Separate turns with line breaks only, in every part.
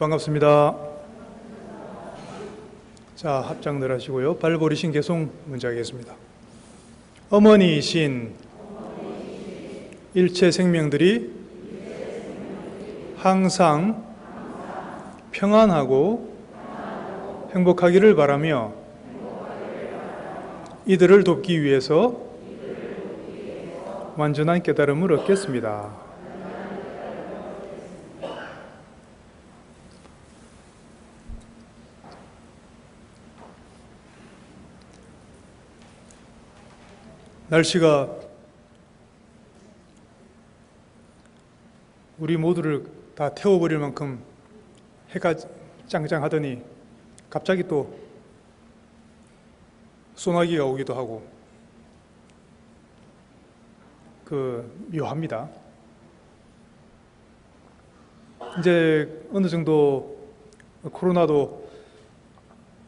반갑습니다. 자, 합장들 하시고요. 발버리신 개송 문제 하겠습니다. 어머니이신 일체 생명들이 항상 평안하고 행복하기를 바라며 이들을 돕기 위해서 완전한 깨달음을 얻겠습니다. 날씨가 우리 모두를 다 태워버릴 만큼 해가 짱짱하더니 갑자기 또 소나기가 오기도 하고 묘합니다. 이제 어느 정도 코로나도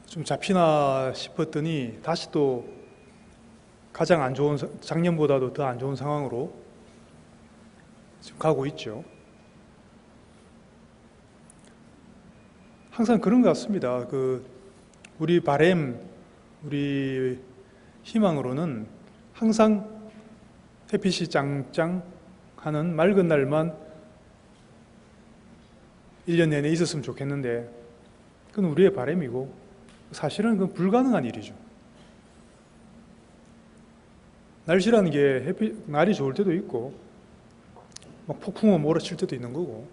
좀 잡히나 싶었더니 다시 또 가장 안 좋은, 작년보다도 더 안 좋은 상황으로 지금 가고 있죠. 항상 그런 것 같습니다. 우리 바람, 우리 희망으로는 항상 햇빛이 짱짱하는 맑은 날만 1년 내내 있었으면 좋겠는데 그건 우리의 바람이고 사실은 그건 불가능한 일이죠. 날씨라는 게 날이 좋을 때도 있고 막 폭풍우 몰아칠 때도 있는 거고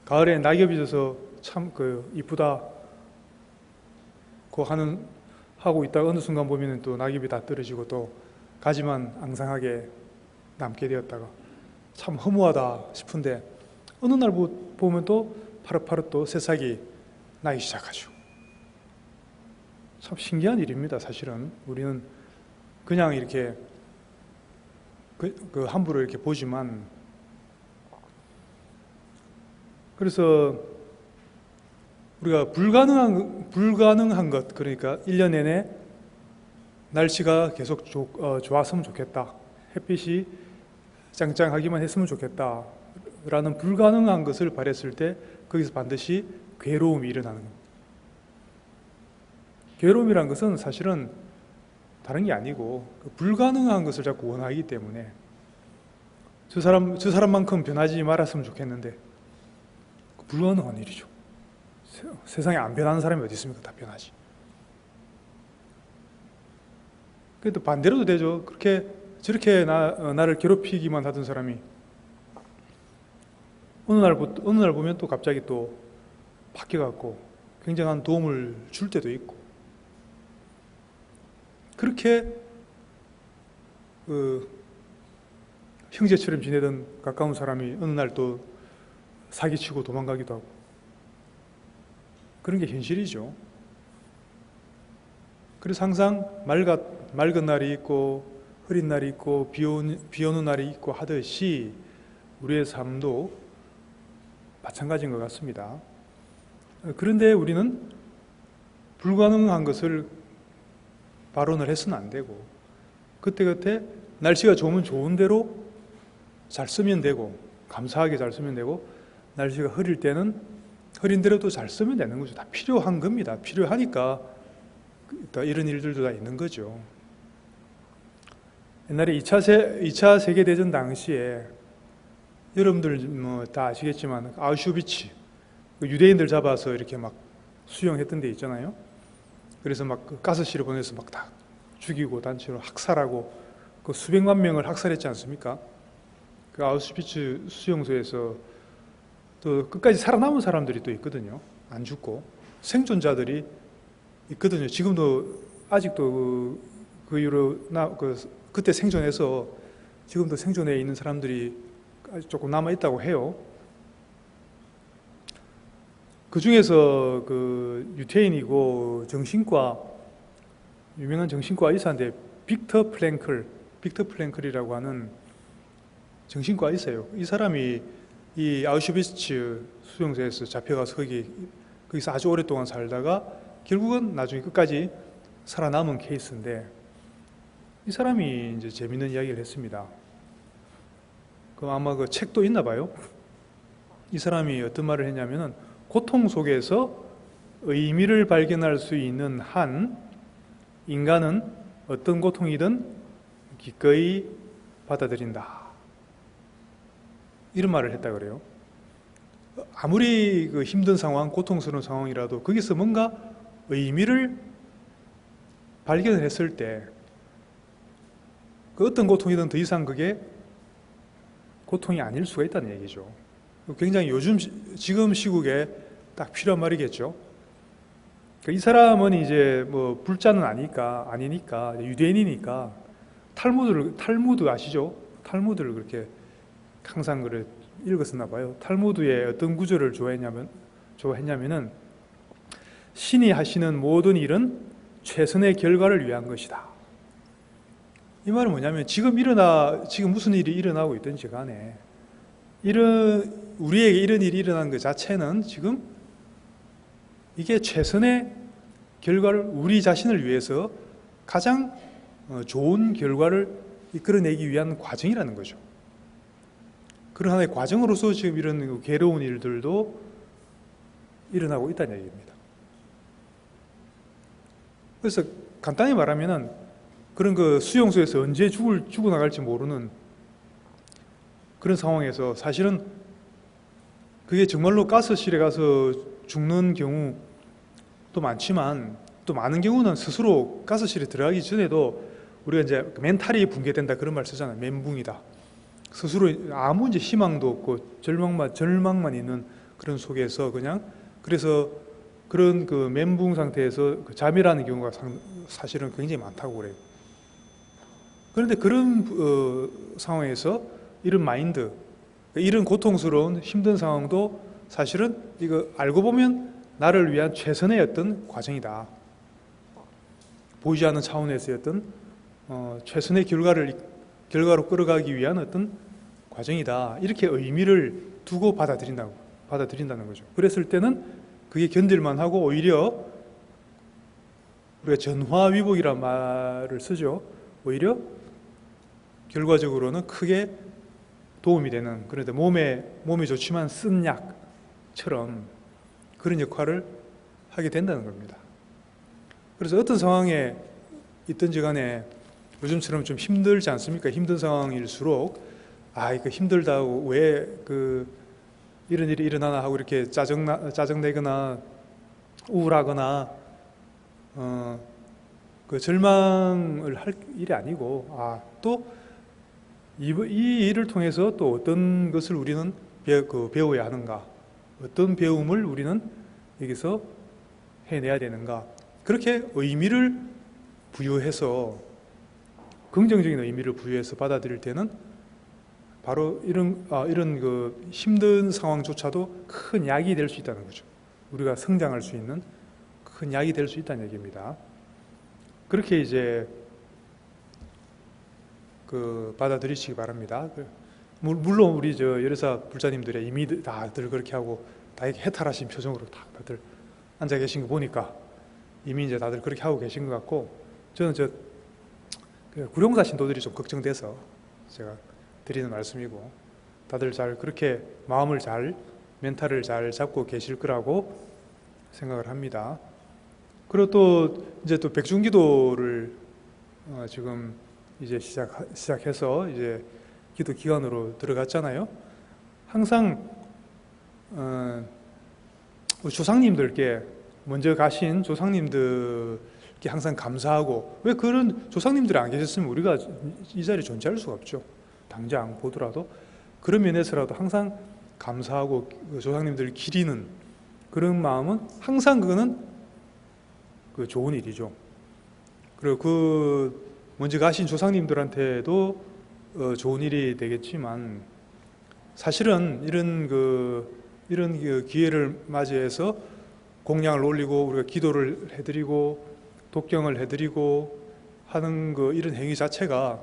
가을에 낙엽이 져서 참 이쁘다 하고 있다가 어느 순간 보면 또 낙엽이 다 떨어지고 또 가지만 앙상하게 남게 되었다가 참 허무하다 싶은데 어느 날 보면 또 파릇파릇 또 새싹이 나기 시작하죠. 참 신기한 일입니다. 사실은 우리는 그냥 이렇게 함부로 이렇게 보지만 그래서 우리가 불가능한 것 그러니까 1년 내내 날씨가 계속 좋았으면 좋겠다. 햇빛이 짱짱하기만 했으면 좋겠다. 라는 불가능한 것을 바랬을 때 거기서 반드시 괴로움이 일어나는 겁니다. 괴로움이란 것은 사실은 다른 게 아니고 불가능한 것을 자꾸 원하기 때문에 저 사람만큼 변하지 말았으면 좋겠는데 불가능한 일이죠. 세상에 안 변하는 사람이 어디 있습니까? 다 변하지. 그래도 반대로도 되죠. 저렇게 나를 괴롭히기만 하던 사람이 어느 날 보면 또 갑자기 또 바뀌어갖고 굉장한 도움을 줄 때도 있고 그렇게 형제처럼 지내던 가까운 사람이 어느 날 또 사기치고 도망가기도 하고 그런 게 현실이죠. 그래서 항상 맑은 날이 있고 흐린 날이 있고 비 오는 날이 있고 하듯이 우리의 삶도 마찬가지인 것 같습니다. 그런데 우리는 불가능한 것을 발언을 해서는 안 되고 그때그때 날씨가 좋으면 좋은 대로 잘 쓰면 되고 감사하게 잘 쓰면 되고 날씨가 흐릴 때는 흐린 대로도 잘 쓰면 되는 거죠. 다 필요한 겁니다. 필요하니까 이런 일들도 다 있는 거죠. 옛날에 2차 세계대전 당시에 여러분들 뭐 다 아시겠지만 아우슈비츠 유대인들 잡아서 이렇게 막 수용했던 데 있잖아요. 그래서 막 가스실에 보내서 막 다 죽이고 단체로 학살하고 수백만 명을 학살했지 않습니까? 그 아우슈비츠 수용소에서 또 끝까지 살아남은 사람들이 또 있거든요. 안 죽고 생존자들이 있거든요. 지금도 아직도 그 이후로 그때 생존해서 지금도 생존해 있는 사람들이 조금 남아 있다고 해요. 그 중에서 유태인이고 유명한 정신과 의사인데 빅터 프랭클이라고 하는 정신과 의사예요. 이 사람이 이 아우슈비츠 수용소에서 잡혀가서 거기서 아주 오랫동안 살다가 결국은 나중에 끝까지 살아남은 케이스인데 이 사람이 이제 재밌는 이야기를 했습니다. 아마 그 책도 있나 봐요. 이 사람이 어떤 말을 했냐면은 고통 속에서 의미를 발견할 수 있는 한 인간은 어떤 고통이든 기꺼이 받아들인다. 이런 말을 했다 그래요. 아무리 그 힘든 상황, 고통스러운 상황이라도 거기서 뭔가 의미를 발견을 했을 때 그 어떤 고통이든 더 이상 그게 고통이 아닐 수가 있다는 얘기죠. 굉장히 요즘 지금 시국에 딱 필요한 말이겠죠. 이 사람은 이제 뭐 불자는 아니니까 유대인이니까 탈무드 아시죠? 탈무드를 그렇게 항상 그래 읽었었나 봐요. 탈무드의 어떤 구절을 좋아했냐면은 신이 하시는 모든 일은 최선의 결과를 위한 것이다. 이 말은 뭐냐면 지금 무슨 일이 일어나고 있든지 간에 우리에게 이런 일이 일어난 것 자체는 지금 이게 최선의 결과를 우리 자신을 위해서 가장 좋은 결과를 이끌어내기 위한 과정이라는 거죠. 그런 하나의 과정으로서 지금 이런 괴로운 일들도 일어나고 있다는 얘기입니다. 그래서 간단히 말하면은 그런 그 수용소에서 언제 죽어나갈지 모르는 그런 상황에서 사실은 그게 정말로 가스실에 가서 죽는 경우도 많지만 또 많은 경우는 스스로 가스실에 들어가기 전에도 우리가 이제 멘탈이 붕괴된다 그런 말 쓰잖아요. 멘붕이다. 스스로 아무 이제 희망도 없고 절망만 있는 그런 속에서 그래서 그런 그 멘붕 상태에서 잠이라는 경우가 사실은 굉장히 많다고 그래요. 그런데 그런 상황에서 이런 마인드, 이런 고통스러운 힘든 상황도 사실은 이거 알고 보면 나를 위한 최선의 어떤 과정이다. 보이지 않는 차원에서의 어떤 최선의 결과로 끌어가기 위한 어떤 과정이다. 이렇게 의미를 두고 받아들인다는 거죠. 그랬을 때는 그게 견딜만 하고 오히려 우리가 전화위복이라는 말을 쓰죠. 오히려 결과적으로는 크게 도움이 되는, 그런데 몸에 좋지만 쓴 약처럼 그런 역할을 하게 된다는 겁니다. 그래서 어떤 상황에 있든지 간에 요즘처럼 좀 힘들지 않습니까? 힘든 상황일수록 이거 힘들다고 왜 이런 일이 일어나나 하고 이렇게 짜증내거나 우울하거나 그 절망을 할 일이 아니고 또 이 일을 통해서 또 어떤 것을 우리는 배워야 하는가, 어떤 배움을 우리는 여기서 해내야 되는가, 그렇게 의미를 부여해서 긍정적인 의미를 부여해서 받아들일 때는 바로 이런 그 힘든 상황조차도 큰 약이 될 수 있다는 거죠. 우리가 성장할 수 있는 큰 약이 될 수 있다는 얘기입니다. 그렇게 이제 받아들이시기 바랍니다. 물론 우리 여려사 불자님들의 이미 다들 그렇게 하고 다 해탈하신 표정으로 다들 앉아 계신 거 보니까 이미 이제 다들 그렇게 하고 계신 것 같고, 저는 구룡사 신도들이 좀 걱정돼서 제가 드리는 말씀이고, 다들 잘 그렇게 멘탈을 잘 잡고 계실 거라고 생각을 합니다. 그리고 또 이제 백중기도를 지금 이제 시작해서 이제 기도 기간으로 들어갔잖아요. 항상 조상님들께 먼저 가신 조상님들께 항상 감사하고, 왜 그런 조상님들이 안 계셨으면 우리가 이 자리에 존재할 수가 없죠. 당장 보더라도 그런 면에서라도 항상 감사하고 조상님들을 기리는 그런 마음은 항상 그거는 좋은 일이죠. 그리고 먼저 가신 조상님들한테도 좋은 일이 되겠지만, 사실은 이런 기회를 맞이해서 공양을 올리고 우리가 기도를 해드리고 독경을 해드리고 하는 이런 행위 자체가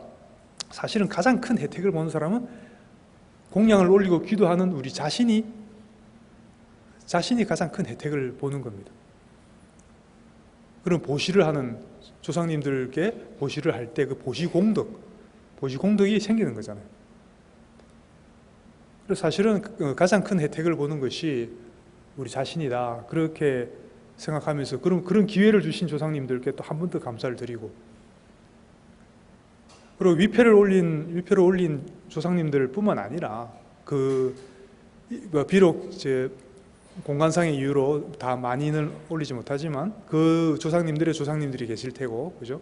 사실은 가장 큰 혜택을 보는 사람은 공양을 올리고 기도하는 우리 자신이 가장 큰 혜택을 보는 겁니다. 그런 보시를 하는 조상님들께 보시를 할 때 그 보시공덕이 생기는 거잖아요. 그래서 사실은 가장 큰 혜택을 보는 것이 우리 자신이다. 그렇게 생각하면서 그런 기회를 주신 조상님들께 또 한 번 더 감사를 드리고, 그리고 위패를 올린 조상님들 뿐만 아니라 비록 이제 공간상의 이유로 다 많이는 올리지 못하지만 그 조상님들의 조상님들이 계실 테고, 그죠?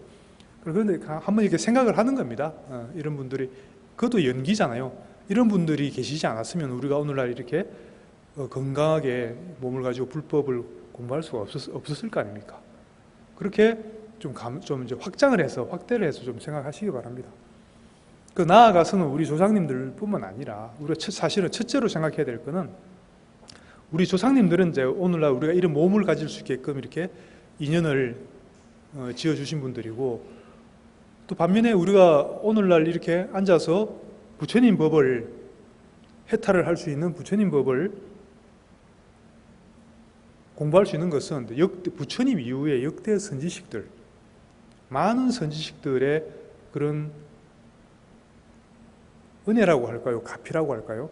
그런데 한번 이렇게 생각을 하는 겁니다. 이런 분들이, 그것도 연기잖아요. 이런 분들이 계시지 않았으면 우리가 오늘날 이렇게 건강하게 몸을 가지고 불법을 공부할 수가 없었을 거 아닙니까? 그렇게 좀 이제 확대를 해서 좀 생각하시기 바랍니다. 나아가서는 우리 조상님들뿐만 아니라 우리가 사실은 첫째로 생각해야 될 거는, 우리 조상님들은 이제 오늘날 우리가 이런 몸을 가질 수 있게끔 이렇게 인연을 지어 주신 분들이고, 또 반면에 우리가 오늘날 이렇게 앉아서 부처님 법을 해탈을 할 수 있는 부처님 법을 공부할 수 있는 것은 부처님 이후에 역대 선지식들, 많은 선지식들의 그런 은혜라고 할까요? 가피라고 할까요?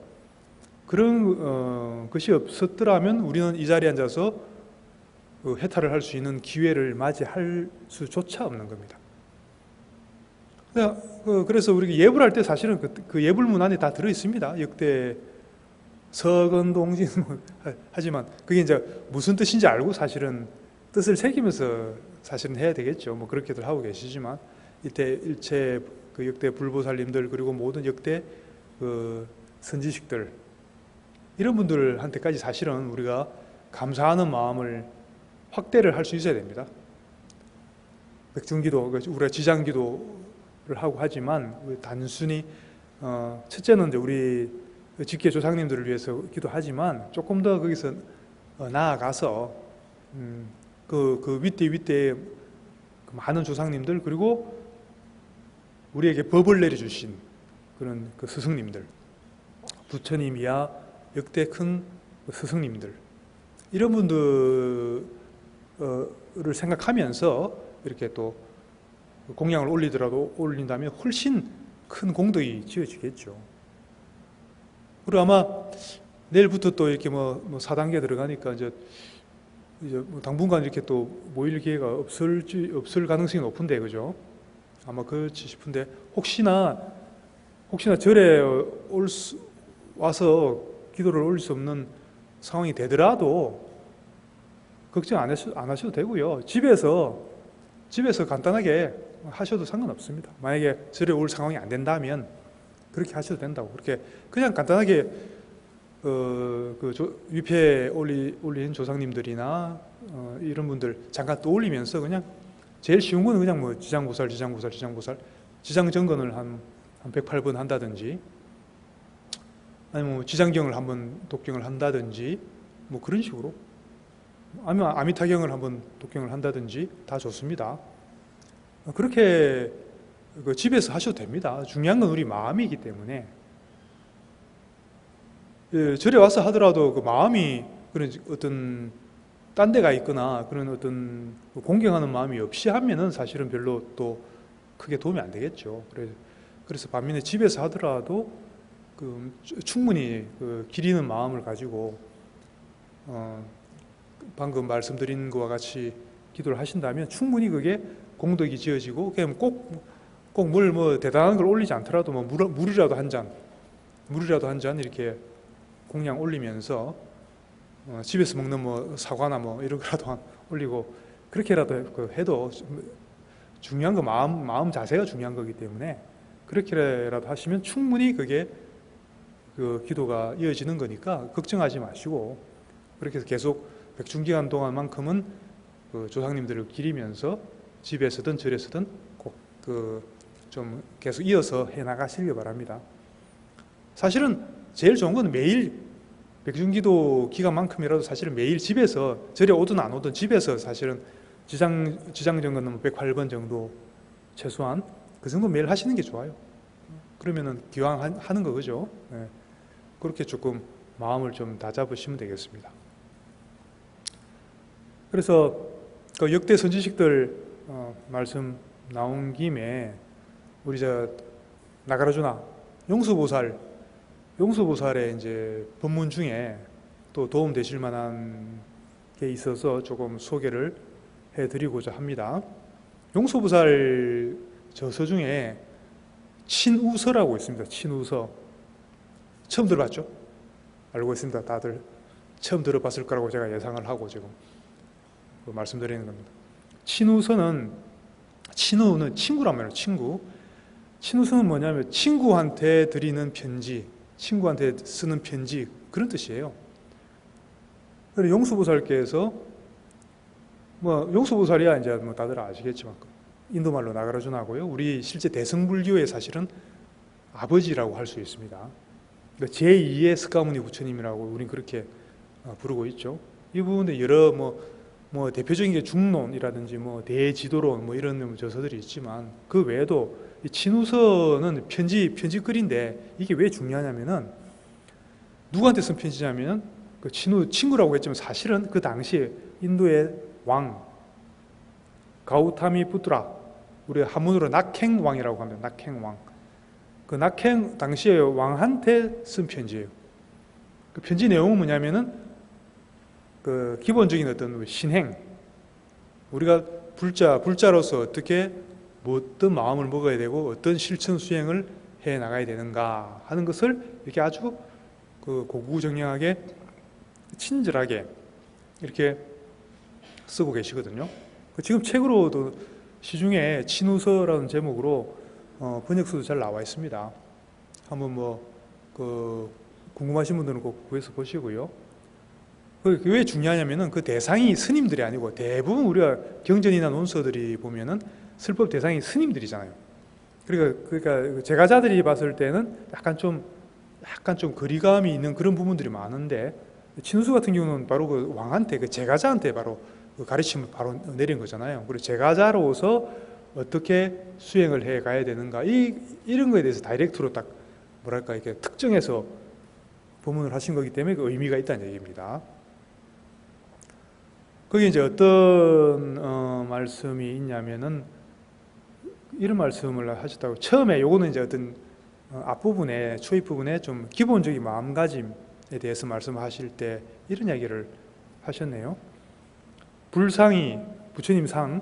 그런 것이 없었더라면 우리는 이 자리에 앉아서 해탈을 할 수 있는 기회를 맞이할 수조차 없는 겁니다. 그래서 우리가 예불 할 때 사실은 그 예불문 안에 다 들어 있습니다. 역대 서건동진 하지만 그게 이제 무슨 뜻인지 알고 사실은 뜻을 새기면서 사실은 해야 되겠죠. 뭐 그렇게들 하고 계시지만, 이때 일체 그 역대 불보살님들, 그리고 모든 역대 그 선지식들, 이런 분들한테까지 사실은 우리가 감사하는 마음을 확대를 할 수 있어야 됩니다. 백중기도, 우리가 지장기도를 하고 하지만 단순히 첫째는 이제 우리 직계 조상님들을 위해서 기도하지만, 조금 더 거기서 나아가서 그 윗대 많은 조상님들, 그리고 우리에게 법을 내려주신 그런 그 스승님들, 부처님이야 역대 큰 스승님들, 이런 분들을 생각하면서 이렇게 또 공양을 올린다면 훨씬 큰 공덕이 지어지겠죠. 그리고 아마 내일부터 또 이렇게 뭐 4단계 들어가니까 이제 뭐 당분간 이렇게 또 모일 기회가 없을 가능성이 높은데, 그죠? 아마 그렇지 싶은데, 혹시나 절에 와서 기도를 올릴 수 없는 상황이 되더라도 걱정 안 하셔도 되고요. 집에서 간단하게 하셔도 상관없습니다. 만약에 절에 올 상황이 안 된다면 그렇게 하셔도 된다고. 그렇게 그냥 간단하게 위패 올린 조상님들이나 이런 분들 잠깐 또 올리면서, 그냥 제일 쉬운 거는 그냥 뭐 지장보살, 지장정건을 한 108번 한다든지, 아니면 뭐 지장경을 한번 독경을 한다든지, 뭐 그런 식으로, 아니면 아미타경을 한번 독경을 한다든지 다 좋습니다. 그렇게 집에서 하셔도 됩니다. 중요한 건 우리 마음이기 때문에. 절에 와서 하더라도 그 마음이 그런 어떤 딴 데가 있거나 그런 어떤 공경하는 마음이 없이 하면은 사실은 별로 또 크게 도움이 안 되겠죠. 그래서 반면에 집에서 하더라도 충분히 기리는 마음을 가지고 방금 말씀드린 것과 같이 기도를 하신다면 충분히 그게 공덕이 지어지고, 그냥 꼭 물 뭐 대단한 걸 올리지 않더라도 뭐 물이라도 한 잔 이렇게 공양 올리면서 집에서 먹는 뭐 사과나 뭐 이런 거라도 올리고, 그렇게라도 해도 중요한 거 마음 자세가 중요한 거기 때문에 그렇게라도 하시면 충분히 그게 그 기도가 이어지는 거니까 걱정하지 마시고, 그렇게 해서 계속 백중기간 동안만큼은 그 조상님들을 기리면서 집에서든 절에서든 꼭 좀 계속 이어서 해 나가시길 바랍니다. 사실은 제일 좋은 건 매일 백중기도 기간만큼이라도 사실은 매일 집에서, 절에 오든 안 오든 집에서 사실은 지장정건은 108번 정도 최소한 그 정도 매일 하시는 게 좋아요. 그러면은 기왕 하는 거, 그죠? 네. 그렇게 조금 마음을 좀 다잡으시면 되겠습니다. 그래서 그 역대 선지식들 말씀 나온 김에 우리 나가라주나 용수보살, 용서보살의 이제 법문 중에 또 도움 되실 만한 게 있어서 조금 소개를 해드리고자 합니다. 용서보살 저서 중에 친우서라고 있습니다. 친우서. 처음 들어봤죠? 알고 있습니다. 다들 처음 들어봤을 거라고 제가 예상을 하고 지금 말씀드리는 겁니다. 친우서는 친구란 말이에요. 친우서는 뭐냐면 친구한테 드리는 편지, 친구한테 쓰는 편지, 그런 뜻이에요. 그래서 용서보살께서 용서보살이야 이제 다들 아시겠지만 인도말로 나가라주나고요. 우리 실제 대승불교의 사실은 아버지라고 할 수 있습니다. 그러니까 제2의 스가모니 부처님이라고 우리는 그렇게 부르고 있죠. 이 부분에 여러 대표적인 게 중론이라든지 대지도론 이런 저서들이 있지만 그 외에도 이 친우서는 편지글인데 이게 왜 중요하냐면은 누구한테 쓴 편지냐면 그 친구라고 했지만 사실은 그 당시에 인도의 왕 가우타미 푸트라, 우리 한문으로 낙행왕이라고 합니다. 낙행왕. 그 낙행 당시에 왕한테 쓴 편지예요. 그 편지 내용은 뭐냐면은 그 기본적인 어떤 신행, 우리가 불자로서 어떻게 어떤 마음을 먹어야 되고 어떤 실천 수행을 해 나가야 되는가 하는 것을 이렇게 아주 그 고구정량하게 친절하게 이렇게 쓰고 계시거든요. 지금 책으로도 시중에 친우서라는 제목으로 번역서도 잘 나와 있습니다. 한번 궁금하신 분들은 꼭 구해서 보시고요. 왜 중요하냐면은 그 대상이 스님들이 아니고 대부분 우리가 경전이나 논서들이 보면은 설법 대상이 스님들이잖아요. 그러니까 제가자들이 봤을 때는 약간 좀 거리감이 있는 그런 부분들이 많은데 친우서 같은 경우는 바로 그 왕한테, 그 제가자한테 바로 그 가르침을 바로 내린 거잖아요. 그리고 제가자로서 어떻게 수행을 해 가야 되는가 이런 거에 대해서 다이렉트로 딱 이렇게 특정해서 법문을 하신 거기 때문에 그 의미가 있다는 얘기입니다. 거기 이제 어떤 말씀이 있냐면은 이런 말씀을 하셨다고. 처음에 요거는 이제 어떤 앞부분에 초입 부분에 좀 기본적인 마음가짐에 대해서 말씀하실 때 이런 이야기를 하셨네요. 부처님 상,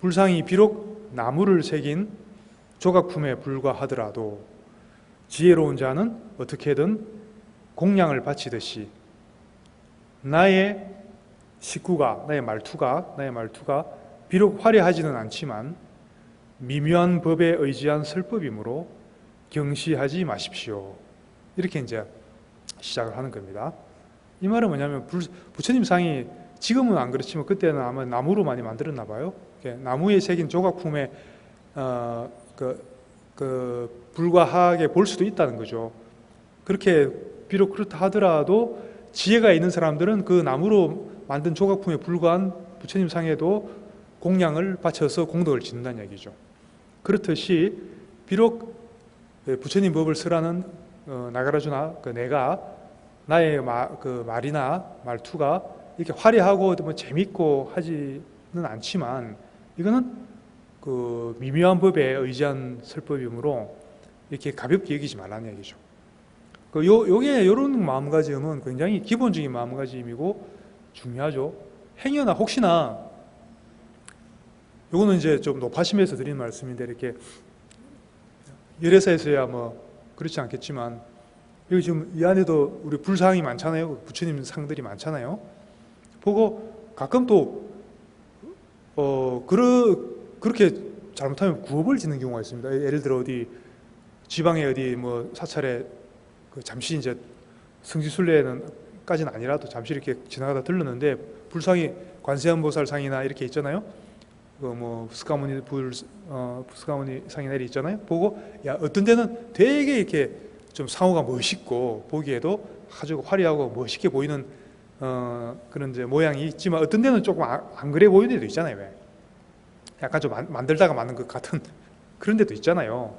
불상이 비록 나무를 새긴 조각품에 불과하더라도 지혜로운 자는 어떻게든 공양을 바치듯이 나의 식구가, 나의 말투가 비록 화려하지는 않지만 미묘한 법에 의지한 설법이므로 경시하지 마십시오. 이렇게 이제 시작을 하는 겁니다. 이 말은 뭐냐면 부처님 상이 지금은 안 그렇지만 그때는 아마 나무로 많이 만들었나 봐요. 나무에 새긴 조각품에 불과하게 볼 수도 있다는 거죠. 그렇게 비록 그렇다 하더라도 지혜가 있는 사람들은 그 나무로 만든 조각품에 불과한 부처님 상에도 공양을 바쳐서 공덕을 짓는다는 얘기죠. 그렇듯이 비록 부처님 법을 쓰라는 나가라주나 내가 나의 말이나 말투가 이렇게 화려하고 재밌고 하지는 않지만 이거는 그 미묘한 법에 의지한 설법이므로 이렇게 가볍게 여기지 말라는 얘기죠. 요게 이런 마음가짐은 굉장히 기본적인 마음가짐이고 중요하죠. 행여나 혹시나 요거는 이제 좀 높아심에서 드리는 말씀인데 이렇게 열애사에서야 그렇지 않겠지만 여기 지금 이 안에도 우리 불상이 많잖아요. 부처님 상들이 많잖아요. 보고 가끔 또 그렇게 잘못하면 구업을 짓는 경우가 있습니다. 예를 들어 어디 지방에 어디 사찰에 잠시 이제 성지순례는까지는 아니라도 잠시 이렇게 지나가다 들렀는데 불상이 관세음보살 상이나 이렇게 있잖아요. 스가모니 스가모니 상이 내리 있잖아요. 보고 어떤 데는 되게 이렇게 좀 상호가 멋있고 보기에도 아주 화려하고 멋있게 보이는 그런 이제 모양이 있지만 어떤 데는 조금 안 그래 보이는 데도 있잖아요. 왜? 약간 좀 만들다가 만든 것 같은 그런 데도 있잖아요.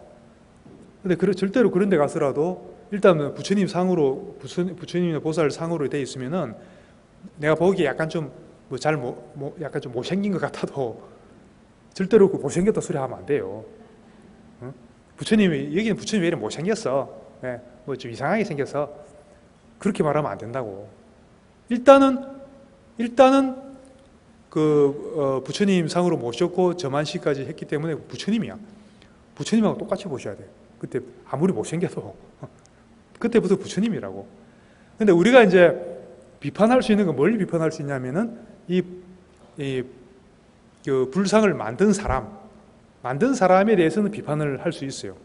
근데 절대로 그런 데 가서라도 일단 부처님 상으로 부처님이나 보살 상으로 돼 있으면은 내가 보기에 약간 좀 약간 좀 못생긴 것 같아도 절대로 못생겼다 소리 하면 안 돼요. 부처님이 여기는 부처님 왜 이렇게 못생겼어? 네. 뭐 좀 이상하게 생겨서 그렇게 말하면 안 된다고. 일단은 부처님 상으로 모셨고 저만시까지 했기 때문에 부처님이야. 부처님하고 똑같이 보셔야 돼. 그때 아무리 못생겨도 그때부터 부처님이라고. 근데 우리가 이제 비판할 수 있는 건 뭘 비판할 수 있냐면은 그 불상을 만든 사람에 대해서는 비판을 할 수 있어요.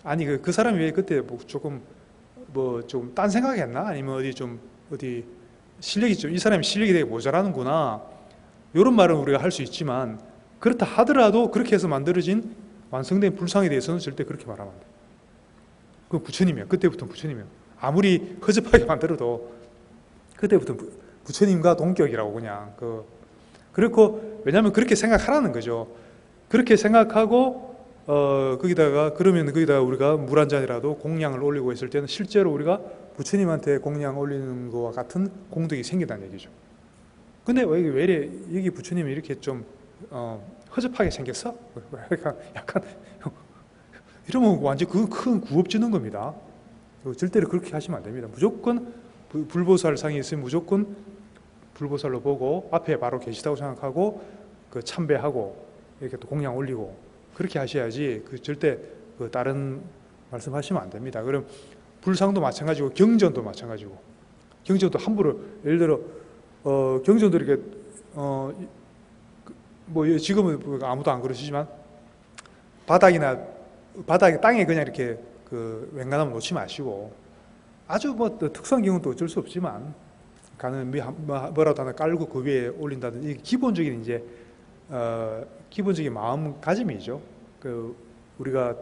아니 그 사람이 왜 그때 좀 딴 생각했나? 아니면 어디 실력이 이 사람이 실력이 되게 모자라는구나. 이런 말은 우리가 할 수 있지만 그렇다 하더라도 그렇게 해서 만들어진 완성된 불상에 대해서는 절대 그렇게 말하면 안 돼. 그건 부처님이야. 그때부터는 부처님이야. 아무리 허접하게 만들어도 그때부터 부처님과 동격이라고 그냥 그렇고 왜냐하면 그렇게 생각하라는 거죠. 그렇게 생각하고 거기다가 우리가 물 한 잔이라도 공양을 올리고 있을 때는 실제로 우리가 부처님한테 공양 올리는 거와 같은 공덕이 생긴다는 얘기죠. 근데 왜 이래 여기 부처님이 이렇게 좀 허접하게 생겼어? 약간 이러면 완전 큰 구업 짓는 겁니다. 절대로 그렇게 하시면 안 됩니다. 무조건 불보살 상이 있으면 무조건 불보살로 보고 앞에 바로 계시다고 생각하고 참배하고 이렇게 또 공양 올리고 그렇게 하셔야지 절대 다른 말씀하시면 안 됩니다. 그럼 불상도 마찬가지고 경전도 마찬가지고 경전도 함부로 예를 들어 경전도 이렇게 뭐 지금은 아무도 안 그러시지만 바닥에 땅에 그냥 이렇게 웬간하면 놓지 마시고 아주 뭐 특수한 경우는 또 어쩔 수 없지만 뭐라도 하나 깔고 그 위에 올린다든지 이게 기본적인 기본적인 마음가짐이죠. 우리가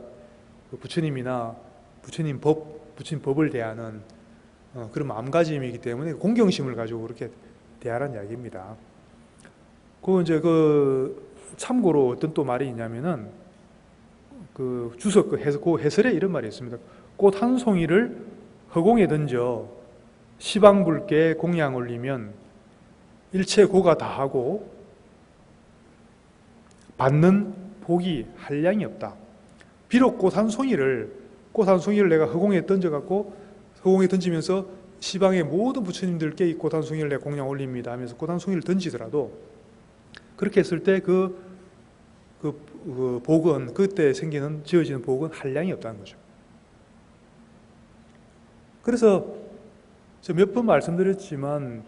부처님이나 부처님 법을 대하는 그런 마음가짐이기 때문에 공경심을 가지고 그렇게 대하라는 이야기입니다. 참고로 어떤 또 말이 있냐면은 주석 그 해설에 이런 말이 있습니다. 꽃 한 송이를 허공에 던져 시방불께 공양 올리면 일체 고가 다하고 받는 복이 한량이 없다. 비록 꽃 한 송이를 내가 허공에 던지면서 시방의 모든 부처님들께 이 꽃 한 송이를 내가 공양 올립니다 하면서 꽃 한 송이를 던지더라도 그렇게 했을 때 복은 그때 지어지는 복은 한량이 없다는 거죠. 그래서 제가 몇 번 말씀드렸지만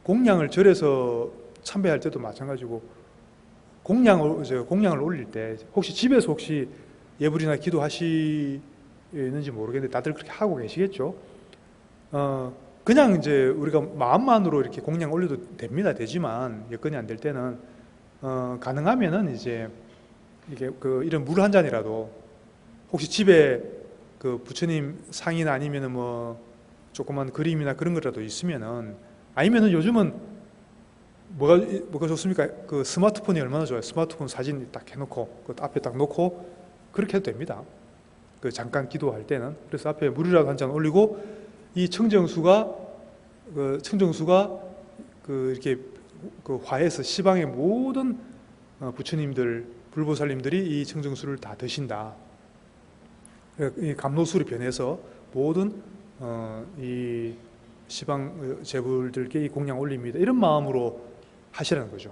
공양을 절에서 참배할 때도 마찬가지고 공양을 올릴 때 집에서 예불이나 기도하시는지 모르겠는데 다들 그렇게 하고 계시겠죠. 그냥 이제 우리가 마음만으로 이렇게 공양 올려도 되지만 여건이 안 될 때는 가능하면은 이제 이게 이런 물 한 잔이라도 혹시 집에 부처님 상이나 아니면은 뭐 조그만 그림이나 그런 거라도 있으면은 아니면은 요즘은 뭐가 좋습니까? 스마트폰이 얼마나 좋아요. 스마트폰 사진 딱 해놓고 앞에 딱 놓고 그렇게 해도 됩니다. 잠깐 기도할 때는 그래서 앞에 물이라도 한 잔 올리고 이 청정수가 이렇게 화해서 시방의 모든 부처님들 불보살님들이 이 청정수를 다 드신다. 이 감로수로 변해서 모든 이 시방 제불들께 이 공양 올립니다. 이런 마음으로 하시라는 거죠.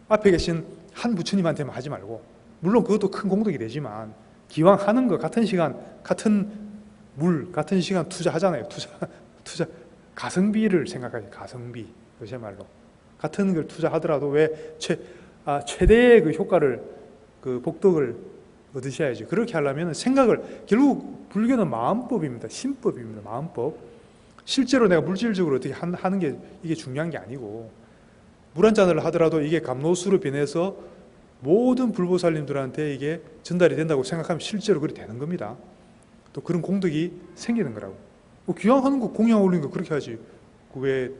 앞에 계신 한 부처님한테만 하지 말고 물론 그것도 큰 공덕이 되지만 기왕 하는 거 같은 시간 같은 물 같은 시간 투자하잖아요. 투자 가성비를 생각하죠. 가성비 요새말로 같은 걸 투자하더라도 왜 최대의 효과를 복덕을 얻으셔야지. 그렇게 하려면 결국 불교는 마음법입니다. 신법입니다. 마음법. 실제로 내가 물질적으로 어떻게 하는 게 이게 중요한 게 아니고 물 한 잔을 하더라도 이게 감로수로 변해서 모든 불보살님들한테 이게 전달이 된다고 생각하면 실제로 그렇게 되는 겁니다. 또 그런 공덕이 생기는 거라고. 기왕 하는 거 공양 올리는 거 그렇게 하지. 왜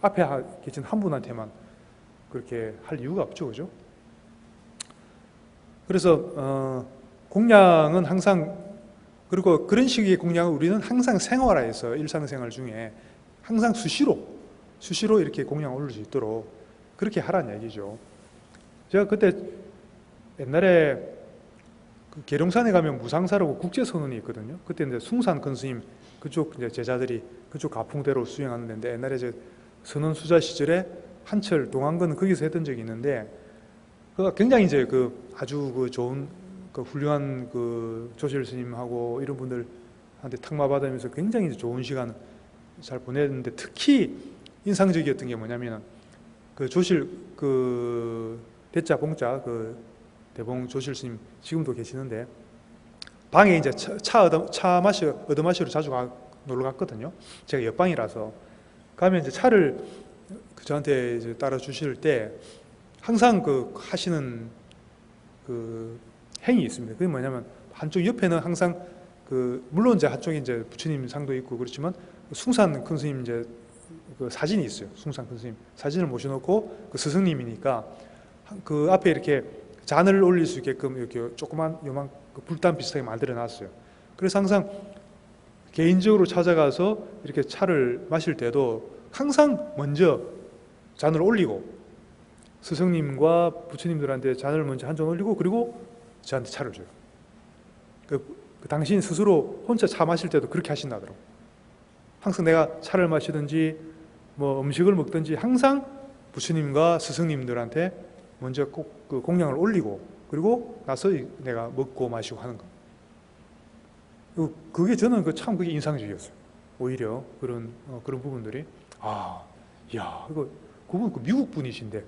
앞에 계신 한 분한테만 그렇게 할 이유가 없죠, 그죠? 그래서 공양은 항상 그리고 그런 식의 공양을 우리는 항상 생활화해서 일상생활 중에 항상 수시로 이렇게 공양 올릴 수 있도록 그렇게 하라는 얘기죠. 제가 그때 옛날에 그 계룡산에 가면 무상사라고 국제선원이 있거든요. 그때 이제 숭산 큰 스님 그쪽 이제 제자들이 그쪽 가풍대로 수행하는 데인데, 옛날에 저 선원 수자 시절에 한철 동안근 거기서 했던 적이 있는데, 그 굉장히 이제 그 아주 그 좋은 그 훌륭한 그 조실 스님하고 이런 분들한테 탁마 받으면서 굉장히 이제 좋은 시간 잘 보냈는데, 특히 인상적이었던 게 뭐냐면 그 조실 그 대자 봉자 그 대봉 조실 스님 지금도 계시는데, 방에 이제 차 얻어 마시러 자주 놀러 갔거든요. 제가 옆방이라서 가면 이제 차를 저한테 이제 따라 주실 때 항상 그 하시는 그 행위 있습니다. 그게 뭐냐면, 한쪽 옆에는 항상 그 물론 이제 한쪽에 이제 부처님 상도 있고 그렇지만 숭산 큰 스님 이제 그 사진이 있어요. 숭산 큰 스님 사진을 모셔놓고, 그 스승님이니까 그 앞에 이렇게 잔을 올릴 수 있게끔 이렇게 조그만 요만 그 불단 비슷하게 만들어 놨어요. 그래서 항상 개인적으로 찾아가서 이렇게 차를 마실 때도 항상 먼저 잔을 올리고, 스승님과 부처님들한테 잔을 먼저 한 잔 올리고, 그리고 저한테 차를 줘요. 그 당신 스스로 혼자 차 마실 때도 그렇게 하신다더라고. 항상 내가 차를 마시든지 뭐 음식을 먹든지 항상 부처님과 스승님들한테 먼저 꼭 그 공양을 올리고, 그리고 나서 내가 먹고 마시고 하는 거. 그게 저는 참 그게 인상적이었어요. 오히려 그런 부분들이, 야, 그분 그 미국 분이신데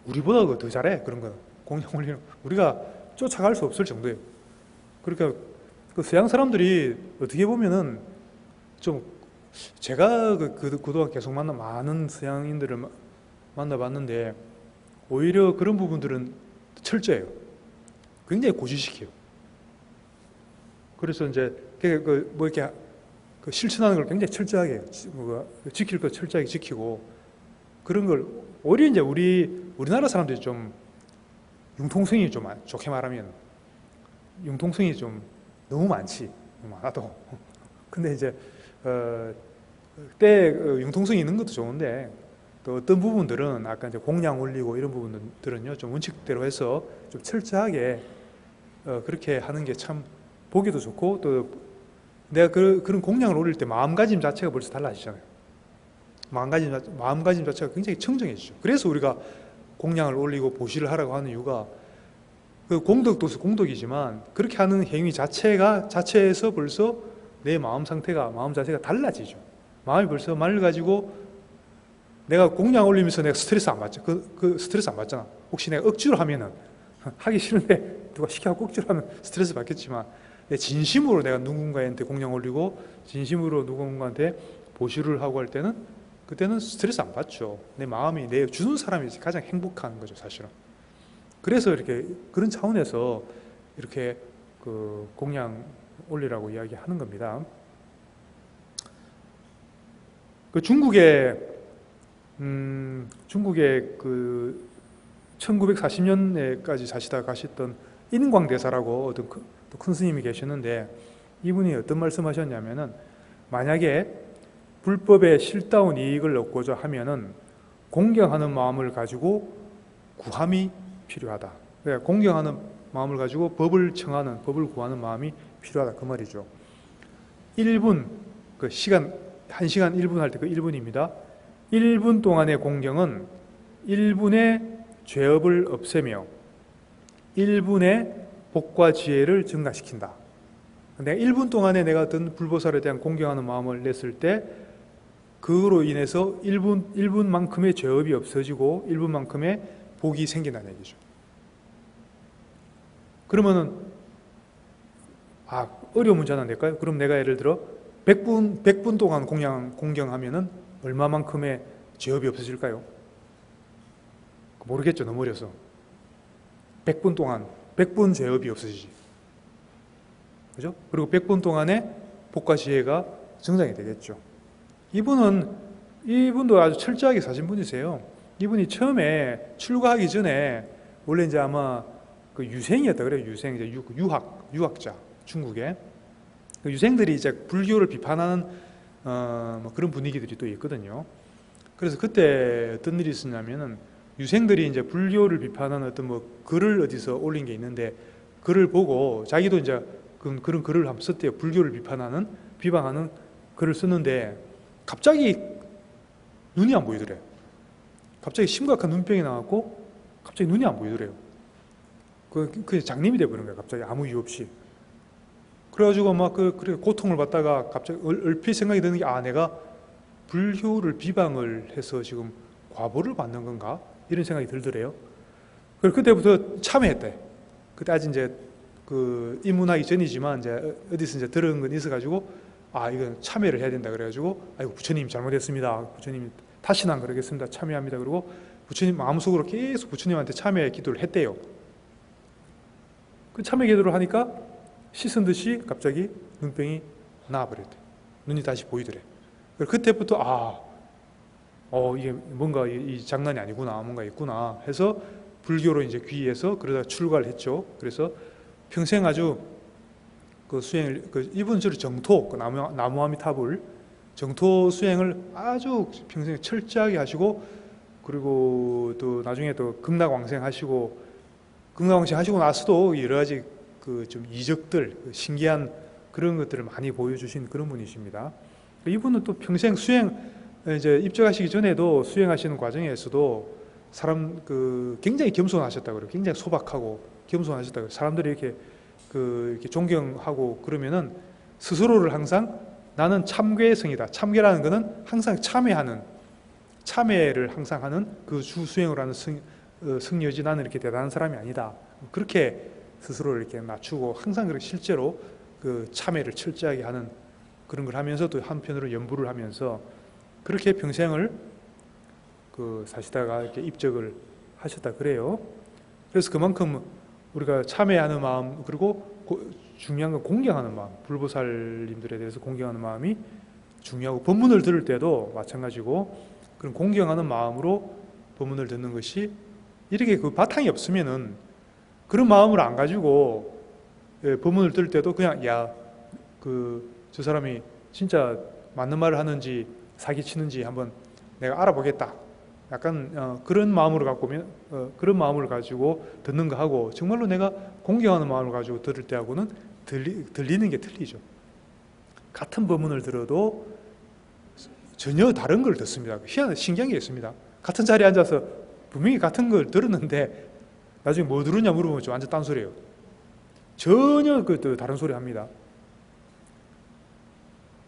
우리보다 더 잘해. 그런 거 공양 올리는 우리가 쫓아갈 수 없을 정도예요. 그러니까 그 서양 사람들이 어떻게 보면은 좀, 제가 그동안 계속 만난 많은 서양인들을 만나봤는데 오히려 그런 부분들은 철저해요. 굉장히 고지식해요. 그래서 이제 뭐 이렇게 그 실천하는 걸 굉장히 철저하게 해요. 지킬 거 철저하게 지키고, 그런 걸 오히려 이제 우리나라 사람들이 좀 융통성이 좀 좋게 말하면 융통성이 좀 너무 많지, 많아도. 근데 이제 그때 융통성이 있는 것도 좋은데, 또 어떤 부분들은 아까 이제 공양 올리고 이런 부분들은요 좀 원칙대로 해서 좀 철저하게 그렇게 하는 게 참 보기도 좋고, 또 내가 그런 공양을 올릴 때 마음가짐 자체가 벌써 달라지잖아요. 마음가짐 자체가 굉장히 청정해지죠. 그래서 우리가 공양을 올리고 보시를 하라고 하는 이유가, 그 공덕도 공덕이지만 그렇게 하는 행위 자체에서 벌써 내 마음 자세가 달라지죠. 마음이 벌써 맑아지고, 내가 공양 올리면서 내가 스트레스 안 받죠. 그 스트레스 안 받잖아. 혹시 내가 억지로 하면은 하기 싫은데 누가 시켜서 억지로 하면 스트레스 받겠지만, 내 진심으로 내가 누군가한테 공양 올리고 진심으로 누군가한테 보시를 하고 할 때는, 그때는 스트레스 안 받죠. 내 마음이, 내 주는 사람이 가장 행복한 거죠, 사실은. 그래서 이렇게 그런 차원에서 이렇게 그 공양 올리라고 이야기하는 겁니다. 그 중국의 그 1940년에까지 사시다 가셨던 인광대사라고 어떤 큰 스님이 계셨는데, 이분이 어떤 말씀하셨냐면은, 만약에 불법에 실다운 이익을 얻고자 하면은 공경하는 마음을 가지고 구함이 필요하다. 그러니까 공경하는 마음을 가지고 법을 구하는 마음이 필요하다, 그 말이죠. 1분, 그 시간, 1시간 1분 할 때 그 1분입니다. 1분 동안의 공경은 1분의 죄업을 없애며 1분의 복과 지혜를 증가시킨다. 내가 1분 동안에 내가 어떤 불보살에 대한 공경하는 마음을 냈을 때, 그로 인해서 1분만큼의 죄업이 없어지고 1분만큼의 복이 생긴다는 얘기죠. 그러면은 어려운 문제 하나 낼까요? 그럼 내가 예를 들어 100분 동안 공경하면은 얼마만큼의 죄업이 없어질까요? 모르겠죠. 너무 어려서. 100분 동안 100분 죄업이 없어지지. 그죠? 그리고 100분 동안에 복과 지혜가 증장이 되겠죠. 이분도 아주 철저하게 사신 분이세요. 이분이 처음에 출가하기 전에 원래 이제 아마 그 유생이었다 그래요. 유생, 이제 유학자, 중국에. 그 유생들이 이제 불교를 비판하는 뭐 그런 분위기들이 또 있거든요. 그래서 그때 어떤 일이 있었냐면은, 유생들이 이제 불교를 비판하는 어떤 뭐 글을 어디서 올린 게 있는데, 글을 보고 자기도 이제 그런 글을 한번 썼대요. 불교를 비방하는 글을 썼는데 갑자기 눈이 안 보이더래. 갑자기 심각한 눈병이 나왔고 갑자기 눈이 안 보이더래요. 그 장님이 돼버린 거예요. 갑자기 아무 이유 없이. 그래가지고 막 그래 고통을 받다가 갑자기 얼핏 생각이 드는 게 내가 불교를 비방을 해서 지금 과보를 받는 건가? 이런 생각이 들더래요. 그래서 그때부터 참회했대. 그때 아직 이제 입문하기 전이지만 이제 어디서 이제 들은 건 있어가지고 이건 참회를 해야 된다 그래가지고 아이고 부처님 잘못했습니다. 부처님 다시는 안 그러겠습니다. 참회합니다. 그리고 부처님 마음속으로 계속 부처님한테 참회 기도를 했대요. 그 참회 기도를 하니까 씻은 듯이 갑자기 눈병이 나아버렸대. 눈이 다시 보이더래. 그때부터 이게 뭔가 이 장난이 아니구나, 뭔가 있구나 해서 불교로 이제 귀의해서 그러다 출가를 했죠. 그래서 평생 아주 그 수행을 이분 저를 정토 나무아미타불 정토 수행을 아주 평생 철저하게 하시고 그리고 또 나중에 또 극락왕생 하시고 나서도 여러 가지 좀 이적들 신기한 그런 것들을 많이 보여주신 그런 분이십니다. 이분은 또 평생 수행 이제 입적하시기 전에도 수행하시는 과정에서도 굉장히 겸손하셨다고 그래요. 굉장히 소박하고 겸손하셨다고. 사람들이 이렇게 존경하고 그러면은 스스로를 항상 나는 참괴성이다. 참괴라는 것은 항상 참회를 항상 하는 그 주수행을 하는 승려지 나는 이렇게 대단한 사람이 아니다. 그렇게 스스로를 이렇게 낮추고 항상 그렇게 실제로 그 참회를 철저하게 하는 그런 걸 하면서도 한편으로 연부를 하면서 그렇게 평생을 사시다가 이렇게 입적을 하셨다 그래요. 그래서 그만큼 우리가 참회하는 마음 그리고 중요한 건 공경하는 마음, 불보살님들에 대해서 공경하는 마음이 중요하고 법문을 들을 때도 마찬가지고 그런 공경하는 마음으로 법문을 듣는 것이 이렇게 그 바탕이 없으면은 그런 마음을 안 가지고 법문을 들을 때도 그냥 저 사람이 진짜 맞는 말을 하는지 사기치는지 한번 내가 알아보겠다. 약간 그런 마음으로 그런 마음을 가지고 듣는 거 하고 정말로 내가 공경하는 마음을 가지고 들을 때하고는 들리는 게 틀리죠. 같은 법문을 들어도 전혀 다른 걸 듣습니다. 신기한 게 있습니다. 같은 자리에 앉아서 분명히 같은 걸 들었는데 나중에 뭐 들었냐 물어보면 좀 완전 딴소리예요. 전혀 다른 소리 합니다.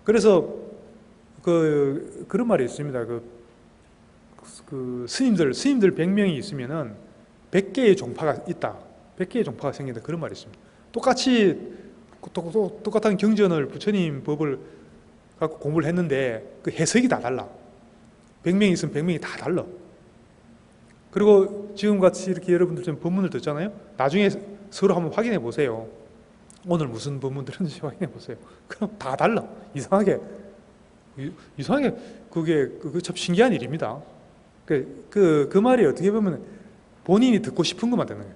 그래서 그런 말이 있습니다. 스님들 100명이 있으면은 100개의 종파가 있다. 100개의 종파가 생긴다. 그런 말이 있습니다. 똑같은 경전을 부처님 법을 갖고 공부를 했는데 그 해석이 다 달라. 100명이 있으면 100명이 다 달라. 그리고 지금같이 이렇게 여러분들 좀 법문을 듣잖아요. 나중에 서로 한번 확인해 보세요. 오늘 무슨 법문 들었는지 확인해 보세요. 그럼 다 달라. 이상하게 그게 참 신기한 일입니다. 그 말이 어떻게 보면 본인이 듣고 싶은 것만 듣는 거예요.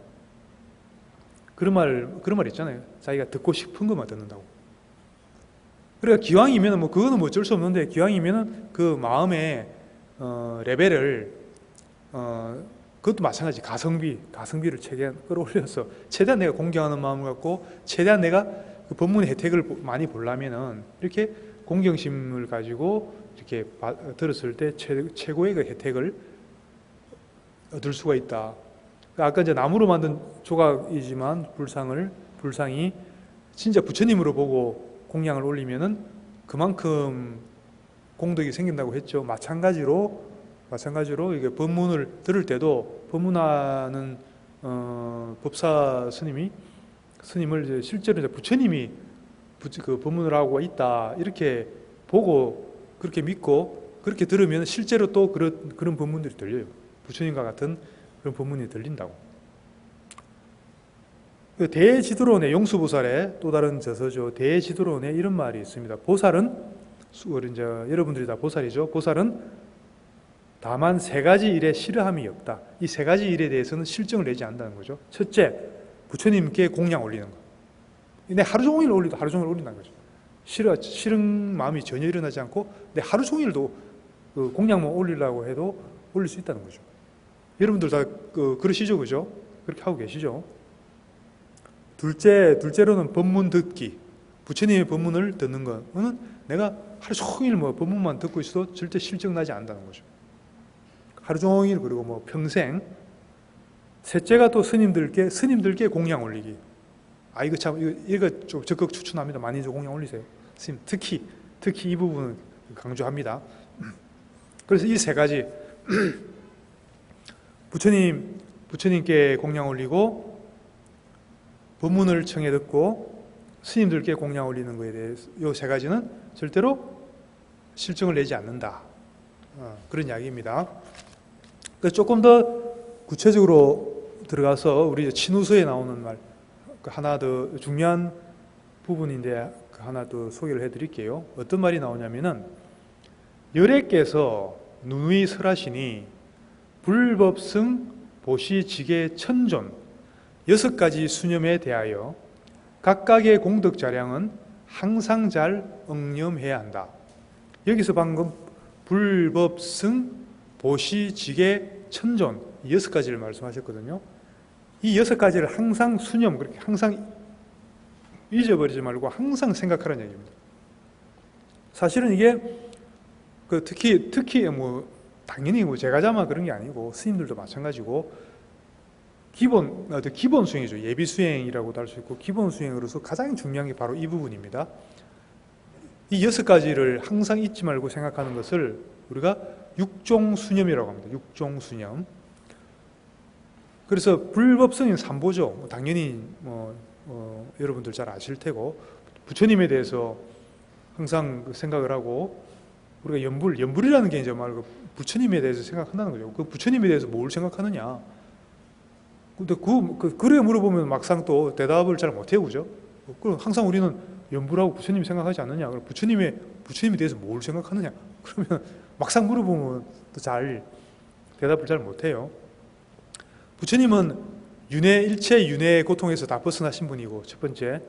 그런 말 있잖아요. 자기가 듣고 싶은 것만 듣는다고. 그러니까 기왕이면 그거는 어쩔 수 없는데 기왕이면은 그 마음의 레벨을 그것도 마찬가지 가성비를 최대한 끌어올려서 최대한 내가 공경하는 마음을 갖고 최대한 내가 그 법문의 혜택을 많이 보려면은 이렇게 공경심을 가지고 이렇게 들었을 때 최고의 그 혜택을 얻을 수가 있다. 아까 이제 나무로 만든 조각이지만 불상이 진짜 부처님으로 보고 공양을 올리면은 그만큼 공덕이 생긴다고 했죠. 마찬가지로 이게 법문을 들을 때도 법문하는 법사 스님을 이제 실제로 이제 부처님이 그 법문을 하고 있다 이렇게 보고 그렇게 믿고 그렇게 들으면 실제로 또 그런 법문들이 들려요. 부처님과 같은 그런 법문이 들린다고. 대지도론의 용수보살의 또 다른 저서죠. 대지도론에 이런 말이 있습니다. 보살은 이제 여러분들이 다 보살이죠. 보살은 다만 세 가지 일에 싫어함이 없다. 이 세 가지 일에 대해서는 실정을 내지 않는다는 거죠. 첫째, 부처님께 공양 올리는 거. 내 하루 종일 올린다는 거죠. 싫은 마음이 전혀 일어나지 않고 내 하루 종일도 공양만 올리려고 해도 올릴 수 있다는 거죠. 여러분들 다 그러시죠, 그죠? 그렇게 하고 계시죠? 둘째로는 법문 듣기. 부처님의 법문을 듣는 거는 내가 하루 종일 뭐 법문만 듣고 있어도 절대 실증 나지 않는다는 거죠. 하루 종일 그리고 뭐 평생. 셋째가 또 스님들께 공양 올리기. 이거 참 이거 좀 적극 추천합니다. 많이 공양 올리세요. 스님 특히 이 부분을 강조합니다. 그래서 이 세 가지 부처님께 공양 올리고 법문을 청해 듣고 스님들께 공양 올리는 것에 대해서 이 세 가지는 절대로 실증을 내지 않는다. 그런 이야기입니다. 그래서 조금 더 구체적으로 들어가서 우리 친우서에 나오는 말 하나 더 중요한 부분인데 하나 더 소개를 해드릴게요. 어떤 말이 나오냐면은 열애께서 누누이 설하시니 불법승 보시지계 천존 6가지 수념에 대하여 각각의 공덕 자량은 항상 잘 응념해야 한다. 여기서 방금 불법승 보시지계 천존 6가지를 말씀하셨거든요. 이 6가지를 항상 수념, 그렇게 항상 잊어버리지 말고 항상 생각하라는 얘기입니다. 사실은 이게 특히 뭐 당연히 뭐 제가자만 그런 게 아니고 스님들도 마찬가지고 기본 수행이죠. 예비 수행이라고도 할 수 있고 기본 수행으로서 가장 중요한 게 바로 이 부분입니다. 이 6가지를 항상 잊지 말고 생각하는 것을 우리가 육종수념이라고 합니다. 육종수념. 그래서 불법성인 삼보죠. 당연히 여러분들 잘 아실 테고 부처님에 대해서 항상 생각을 하고 우리가 연불이라는 게 이제 말고 부처님에 대해서 생각한다는 거죠. 그 부처님에 대해서 뭘 생각하느냐. 근데 그래 물어보면 막상 또 대답을 잘 못해요, 그죠? 그럼 항상 우리는 연불하고 부처님 생각하지 않느냐. 그럼 부처님에 대해서 뭘 생각하느냐. 그러면 막상 물어보면 또 잘 대답을 잘 못해요. 부처님은 일체 윤회의 고통에서 다 벗어나신 분이고 첫 번째.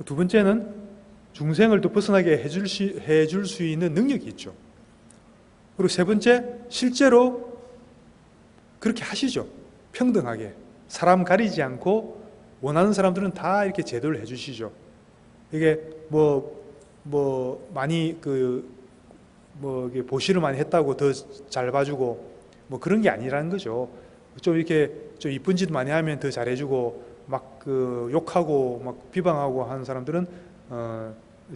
두 번째는 중생을 또 벗어나게 해줄 수 있는 능력이 있죠. 그리고 세 번째, 실제로 그렇게 하시죠. 평등하게. 사람 가리지 않고 원하는 사람들은 다 이렇게 제도를 해주시죠. 이게 많이 이게 보시를 많이 했다고 더 잘 봐주고 그런 게 아니라는 거죠. 좀 이렇게 좀 이쁜 짓 많이 하면 더 잘해주고 막 욕하고 막 비방하고 하는 사람들은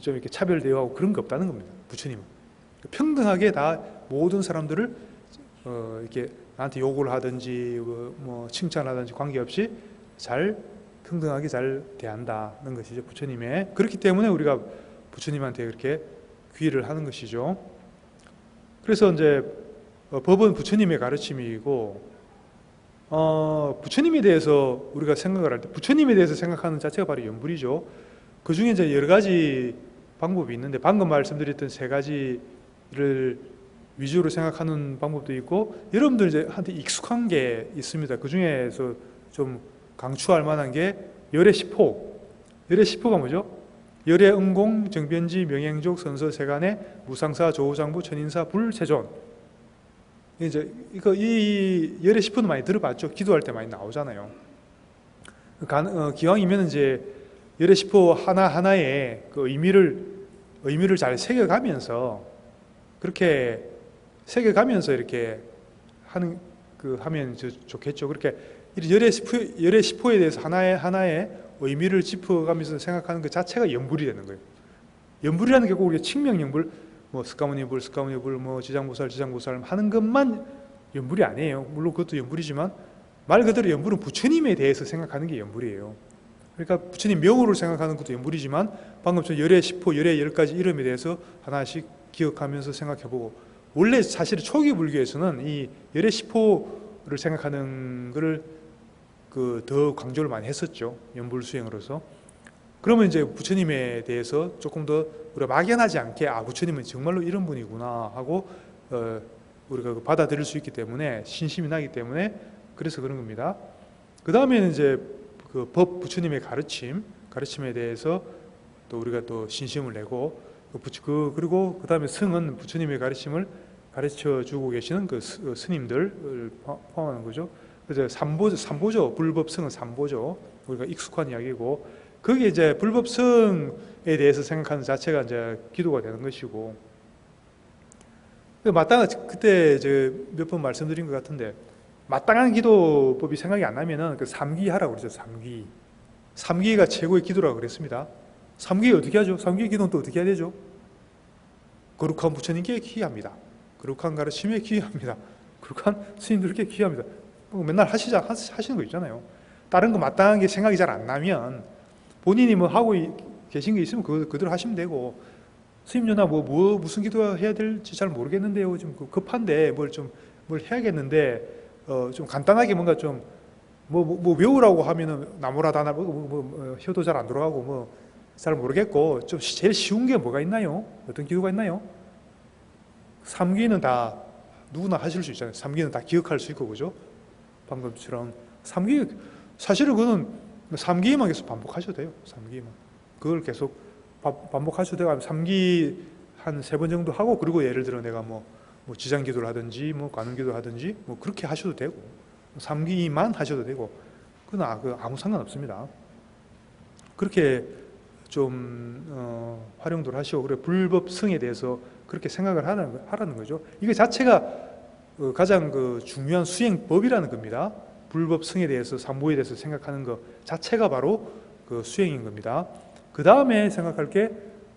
좀 이렇게 차별 대우하고 그런 게 없다는 겁니다. 부처님은 평등하게 다 모든 사람들을 이렇게 나한테 욕을 하든지 칭찬하든지 관계없이 잘 평등하게 잘 대한다는 것이죠. 부처님의. 그렇기 때문에 우리가 부처님한테 그렇게 귀의를 하는 것이죠. 그래서 이제 법은 부처님의 가르침이고 부처님에 대해서 우리가 생각을 할 때 부처님에 대해서 생각하는 자체가 바로 연불이죠. 그 중에 이제 여러 가지 방법이 있는데 방금 말씀드렸던 세 가지를 위주로 생각하는 방법도 있고 여러분들 이제 한테 익숙한 게 있습니다. 그 중에서 좀 강추할 만한 게 열애시포. 열애시포가 뭐죠? 열애응공, 정변지, 명행족, 선서, 세간의 무상사, 조우장부, 천인사, 불세존. 이제 이 열애시포도 많이 들어봤죠. 기도할 때 많이 나오잖아요. 기왕이면 이제 열애시포 하나하나에 그 의미를 잘 새겨가면서 그렇게 새겨가면서 이렇게 하면 좋겠죠. 그렇게 열애시포에 대해서 하나의 의미를 짚어가면서 생각하는 것 자체가 연불이 되는 거예요. 연불이라는 게 꼭 우리가 칭명연불, 스가모니불, 지장보살 하는 것만 연불이 아니에요. 물론 그것도 연불이지만 말 그대로 연불은 부처님에 대해서 생각하는 게 연불이에요. 그러니까 부처님 명호를 생각하는 것도 연불이지만 방금 전 열애시포, 열애 10가지 이름에 대해서 하나씩 기억하면서 생각해보고 원래 사실 초기 불교에서는 이 열애시포를 생각하는 것을 더 강조를 많이 했었죠. 연불 수행으로서. 그러면 이제 부처님에 대해서 조금 더 우리가 막연하지 않게 부처님은 정말로 이런 분이구나 하고 우리가 받아들일 수 있기 때문에 신심이 나기 때문에 그래서 그런 겁니다. 그 다음에는 이제 부처님의 가르침에 대해서 또 우리가 또 신심을 내고 그리고 그 다음에 승은 부처님의 가르침을 가르쳐 주고 계시는 스님들을 포함하는 거죠. 그래서 삼보죠. 불법승은 삼보죠. 우리가 익숙한 이야기고, 그게 이제 불법성에 대해서 생각하는 자체가 이제 기도가 되는 것이고, 마땅한, 그때 몇 번 말씀드린 것 같은데, 마땅한 기도법이 생각이 안 나면은 그 삼기 하라고 그러죠. 삼기. 삼기가 최고의 기도라고 그랬습니다. 삼기 어떻게 하죠? 삼기 기도는 또 어떻게 해야 되죠? 거룩한 부처님께 기합니다. 거룩한 가르침에 기합니다. 거룩한 스님들께 기합니다. 맨날 하시는 거 있잖아요. 다른 거 마땅한 게 생각이 잘 안 나면 본인이 뭐 하고 계신 게 있으면 그대로 하시면 되고, 스님 누나 무슨 기도 해야 될지 잘 모르겠는데요. 좀 급한데 뭘 해야겠는데, 좀 간단하게 뭔가 좀 외우라고 하면은 나무라다나 혀도 잘 안 돌아가고 잘 모르겠고, 좀 제일 쉬운 게 뭐가 있나요? 어떤 기도가 있나요? 삼기는 다 누구나 하실 수 있잖아요. 삼기는 다 기억할 수 있고, 그죠? 방금처럼 삼기, 사실은 그거는 삼기만 계속 반복하셔도 돼요. 삼기만 그걸 계속 반복하셔도 되고, 삼기 한 3번 정도 하고, 그리고 예를 들어 내가 뭐 지장기도를 하든지 관음기도를 하든지 그렇게 하셔도 되고, 삼기만 하셔도 되고, 그건 아무 상관없습니다. 그렇게 좀 활용도를 하시고, 그래 불법성에 대해서 그렇게 생각을 하라는 거죠. 이거 자체가 가장 중요한 수행법이라는 겁니다. 불법성에 대해서, 삼보에 대해서 생각하는 것 자체가 바로 그 수행인 겁니다. 그 다음에 생각할 게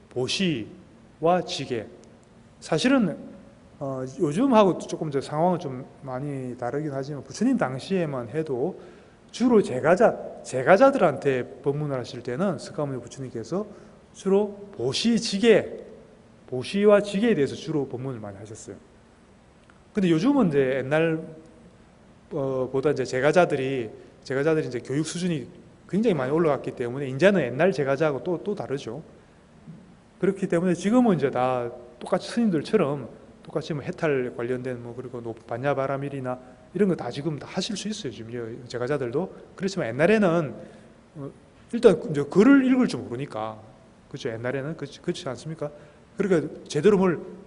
보시와 지계. 사실은 요즘하고 조금 상황은 좀 많이 다르긴 하지만, 부처님 당시에만 해도 주로 제가자들한테 법문을 하실 때는 스가모니 부처님께서 주로 보시와 지계에 대해서 주로 법문을 많이 하셨어요. 근데 요즘은 이제 옛날 보다 이제 제가자들이 이제 교육 수준이 굉장히 많이 올라갔기 때문에 이제는 옛날 제가자하고 또 다르죠. 그렇기 때문에 지금은 이제 다 똑같이 스님들처럼 똑같이 해탈 관련된 그리고 반야바라밀이나 이런 거 다 지금 다 하실 수 있어요. 지금 제가자들도. 그렇지만 옛날에는 일단 이제 글을 읽을 줄 모르니까, 그렇죠. 옛날에는 그렇지 않습니까? 그러니까 제대로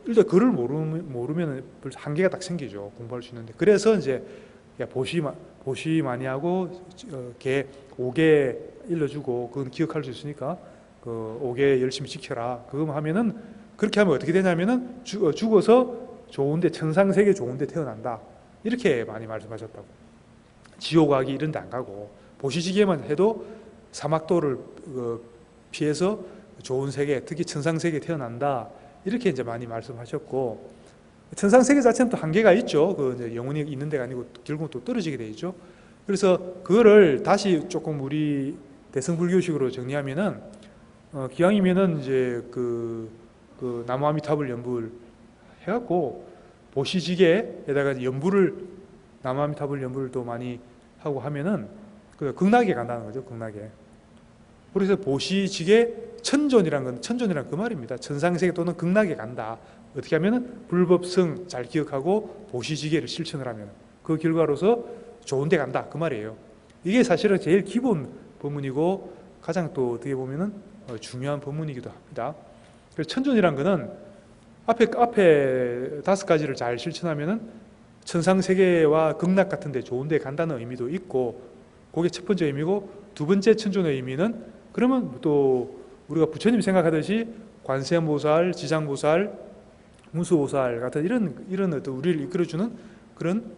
일단 글을 모르면 한계가 딱 생기죠. 공부할 수 있는데. 그래서 이제 보시 많이 하고, 개 5개 일러주고, 그건 기억할 수 있으니까 그 5개 열심히 지켜라. 그거 하면은, 그렇게 하면 어떻게 되냐면은 죽어서 좋은데, 천상세계 좋은데 태어난다. 이렇게 많이 말씀하셨다고. 지옥 가기 이런 데 안 가고, 보시지게만 해도 사막도를 피해서 좋은 세계, 특히 천상세계에 태어난다. 이렇게 이제 많이 말씀하셨고, 천상세계 자체는 또 한계가 있죠. 이제 영혼이 있는 데가 아니고 결국은 또 떨어지게 돼 있죠. 그래서 그거를 다시 조금 우리 대승불교식으로 정리하면은, 기왕이면은 이제 나무아미타불 연불 해갖고, 보시지게에다가 나무아미타불 연불을 또 많이 하고 하면은 극락에 간다는 거죠. 극락에. 그래서 보시지게 천존이란 그 말입니다. 천상세계 또는 극락에 간다. 어떻게 하면은 불법성 잘 기억하고 보시지게를 실천을 하면 그 결과로서 좋은 데 간다. 그 말이에요. 이게 사실은 제일 기본 법문이고, 가장 또 어떻게 보면은 중요한 법문이기도 합니다. 그래서 천존이란 거는 앞에 5가지를 잘 실천하면은 천상세계와 극락 같은 데 좋은 데 간다는 의미도 있고, 그게 첫 번째 의미고, 두 번째 천존의 의미는, 그러면 또 우리가 부처님 생각하듯이 관세음보살, 지장보살, 무수보살 같은 이런 어떤 우리를 이끌어주는 그런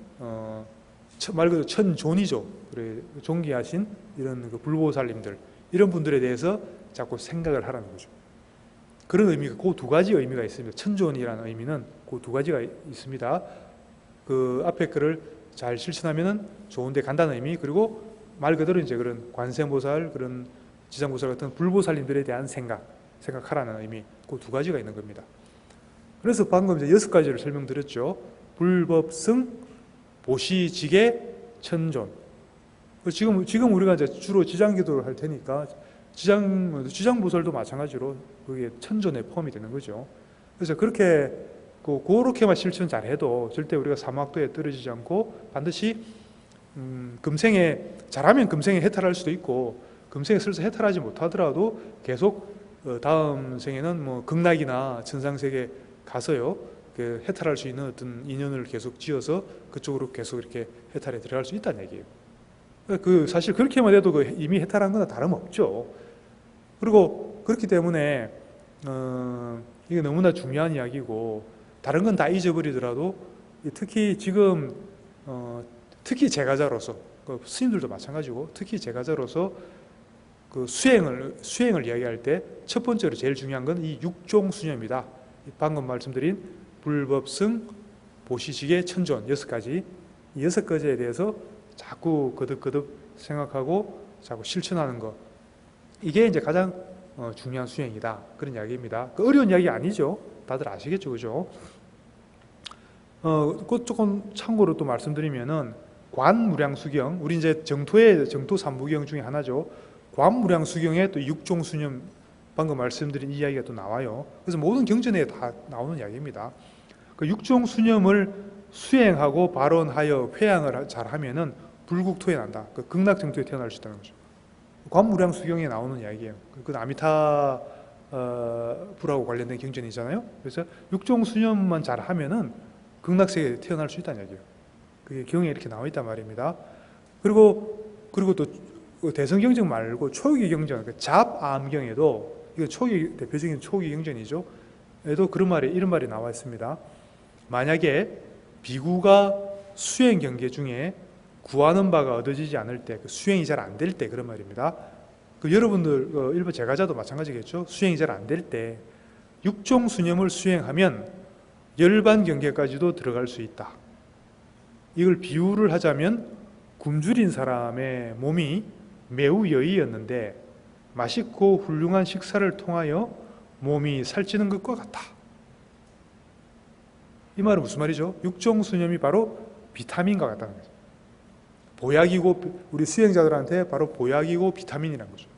말 그대로 천존이죠. 그래, 존귀하신 이런 불보살님들, 이런 분들에 대해서 자꾸 생각을 하라는 거죠. 그런 의미가, 그 2가지 의미가 있습니다. 천존이라는 의미는 그 2가지가 있습니다. 그 앞에 거를 잘 실천하면은 좋은 데 간다는 의미, 그리고 말 그대로 이제 그런 관세음보살, 그런 지장보살 같은 불보살님들에 대한 생각하라는 의미, 그 2가지가 있는 겁니다. 그래서 방금 이제 6가지를 설명드렸죠. 불법성, 보시지계, 천존. 지금 우리가 이제 주로 지장기도를 할 테니까, 지장보살도 마찬가지로 그게 천존에 포함이 되는 거죠. 그래서 그렇게만 실천 잘해도 절대 우리가 사막도에 떨어지지 않고, 반드시 잘하면 금생에 해탈할 수도 있고, 금생에 설사 해탈하지 못하더라도 계속 다음 생에는 극락이나 천상세계 가서요, 해탈할 수 있는 어떤 인연을 계속 지어서 그쪽으로 계속 이렇게 해탈에 들어갈 수 있다는 얘기예요. 사실 그렇게만 해도 이미 해탈한 거나 다름없죠. 그리고 그렇기 때문에 이게 너무나 중요한 이야기고, 다른 건 다 잊어버리더라도 특히 지금 특히 제가자로서, 스님들도 마찬가지고 특히 제가자로서 그 수행을 이야기할 때 첫 번째로 제일 중요한 건 이 육종수념이다. 방금 말씀드린 불법승, 보시지계, 천존 여섯 가지, 이 여섯 가지에 대해서 자꾸 거듭거듭 생각하고 자꾸 실천하는 것, 이게 이제 가장 중요한 수행이다, 그런 이야기입니다. 어려운 이야기 아니죠. 다들 아시겠죠, 그죠? 그 조금 참고로 또 말씀드리면은 관무량수경, 우리 이제 정토 3부경 중에 하나죠. 관무량수경에 또 육종수념, 방금 말씀드린 이 이야기가 또 나와요. 그래서 모든 경전에 다 나오는 이야기입니다. 그 육종수념을 수행하고 발언하여 회양을 잘하면은 불국토에 난다. 그 극락정토에 태어날 수 있다는 거죠. 관무량수경에 나오는 이야기예요. 그건 아미타 부라고 관련된 경전이잖아요. 그래서 육종수념만 잘하면은 극락세계에 태어날 수 있다는 이야기예요. 그게 경에 이렇게 나와 있단 말입니다. 그리고 또 대성경전 말고 초기 경전, 잡암경에도, 이거 대표적인 초기 경전이죠. 에도 이런 말이 나와 있습니다. 만약에 비구가 수행 경계 중에 구하는 바가 얻어지지 않을 때, 수행이 잘 안 될 때, 그런 말입니다. 여러분들 일본 제가자도 마찬가지겠죠. 수행이 잘 안 될 때 육종수념을 수행하면 열반 경계까지도 들어갈 수 있다. 이걸 비유를 하자면 굶주린 사람의 몸이 매우 여의였는데 맛있고 훌륭한 식사를 통하여 몸이 살찌는 것과 같다. 이 말은 무슨 말이죠? 육종수념이 바로 비타민과 같다는 거죠. 보약이고, 우리 수행자들한테 바로 보약이고 비타민이라는 거죠.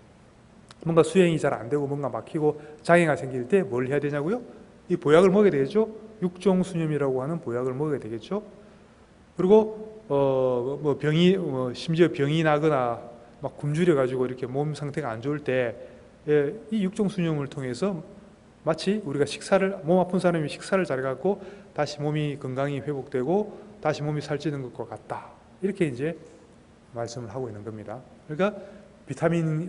뭔가 수행이 잘 안 되고 뭔가 막히고 장애가 생길 때 뭘 해야 되냐고요? 이 보약을 먹어야 되겠죠. 육종수념이라고 하는 보약을 먹어야 되겠죠. 그리고 심지어 병이 나거나 막 굶주려 가지고 이렇게 몸 상태가 안 좋을 때 이 육종수념을 통해서 마치 우리가 몸 아픈 사람이 식사를 잘 갖고 다시 몸이 건강이 회복되고 다시 몸이 살찌는 것과 같다. 이렇게 이제 말씀을 하고 있는 겁니다. 그러니까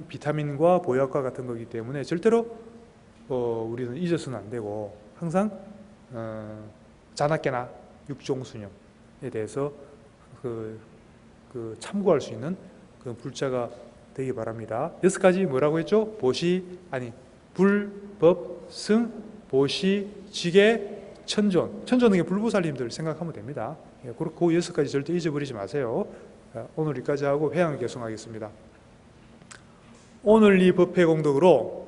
비타민과 보약과 같은 거기 때문에 절대로 우리는 잊어서는 안 되고, 항상 자나깨나 육종수념에 대해서 참고할 수 있는 그런 불자가 되기 바랍니다. 여섯 가지 뭐라고 했죠? 불, 법, 승, 보시, 지계, 천존. 천존은 불보살님들 생각하면 됩니다. 그 여섯 가지 절대 잊어버리지 마세요. 오늘 여기까지 하고 회양을 계속하겠습니다. 오늘 이 법회 공덕으로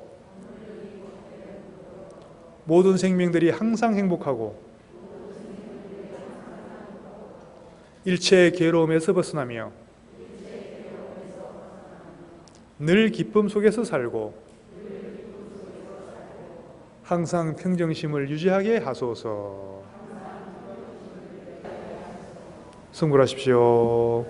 모든 생명들이 항상 행복하고 일체의 괴로움에서 벗어나며 늘 기쁨 속에서 살고 항상 평정심을 유지하게 하소서. 성불하십시오.